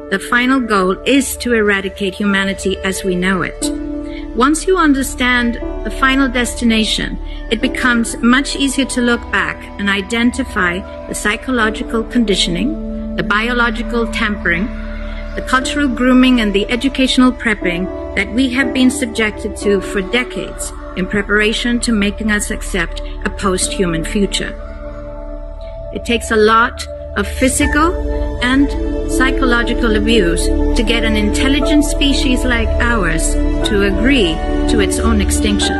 The final goal is to eradicate humanity as we know it. Once you understand the final destination, it becomes much easier to look back and identify the psychological conditioning, the biological tampering, the cultural grooming, and the educational prepping that we have been subjected to for decades in preparation to making us accept a post-human future. It takes a lot of physical and psychological abuse to get an intelligent species like ours to agree to its own extinction.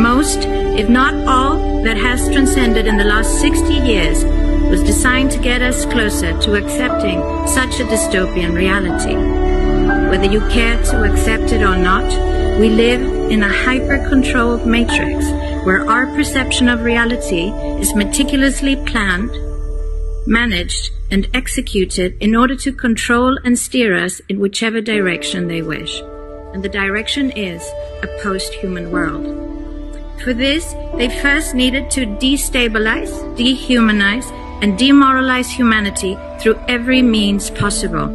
Most, if not all, that has transcended in the last 60 years was designed to get us closer to accepting such a dystopian reality. Whether you care to accept it or not, we live in a hyper-controlled matrix where our perception of reality is meticulously planned, managed, and executed in order to control and steer us in whichever direction they wish. And the direction is a post-human world. For this, they first needed to destabilize, dehumanize, and demoralize humanity through every means possible.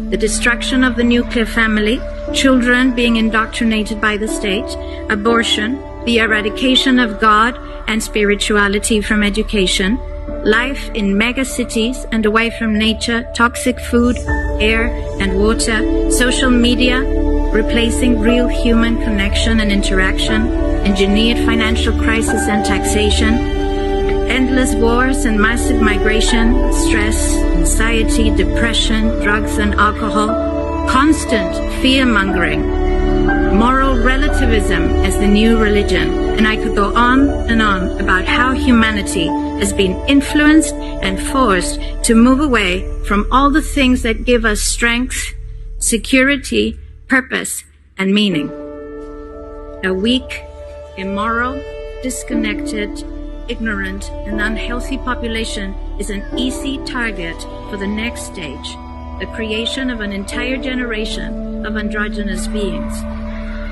The destruction of the nuclear family, children being indoctrinated by the state, abortion, the eradication of God and spirituality from education, life in megacities and away from nature, toxic food, air and water, social media, replacing real human connection and interaction, engineered financial crisis and taxation, endless wars and massive migration, stress, anxiety, depression, drugs and alcohol, constant fear-mongering, moral relativism as the new religion, and I could go on and on about how humanity has been influenced and forced to move away from all the things that give us strength, security, purpose, and meaning. A weak, immoral, disconnected, ignorant, and unhealthy population is an easy target for the next stage, the creation of an entire generation of androgynous beings.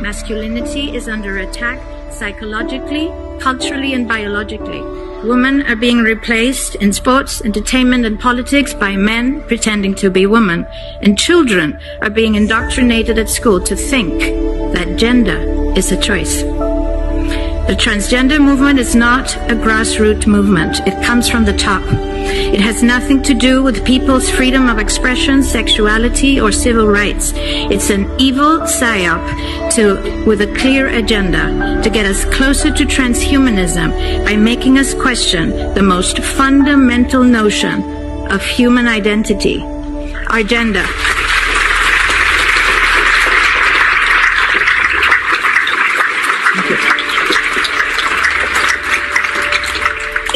Masculinity is under attack psychologically, culturally, and biologically. Women are being replaced in sports, entertainment, and politics by men pretending to be women. And children are being indoctrinated at school to think that gender is a choice. The transgender movement is not a grassroots movement. It comes from the top. It has nothing to do with people's freedom of expression, sexuality, or civil rights. It's an evil psyop with a clear agenda to get us closer to transhumanism by making us question the most fundamental notion of human identity, our gender.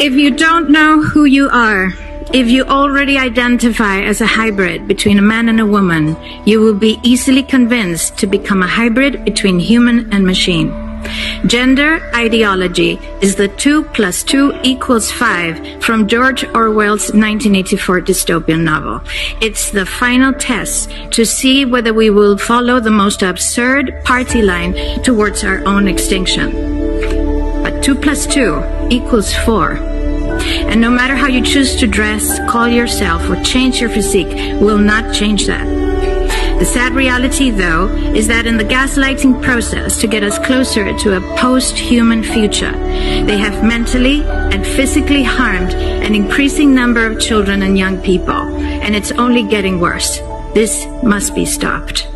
If you don't know who you are, if you already identify as a hybrid between a man and a woman, you will be easily convinced to become a hybrid between human and machine. Gender ideology is the 2 + 2 = 5 from George Orwell's 1984 dystopian novel. It's the final test to see whether we will follow the most absurd party line towards our own extinction. But 2 + 2 = 4. And no matter how you choose to dress, call yourself, or change your physique, will not change that. The sad reality, though, is that in the gaslighting process to get us closer to a post-human future, they have mentally and physically harmed an increasing number of children and young people, and it's only getting worse. This must be stopped.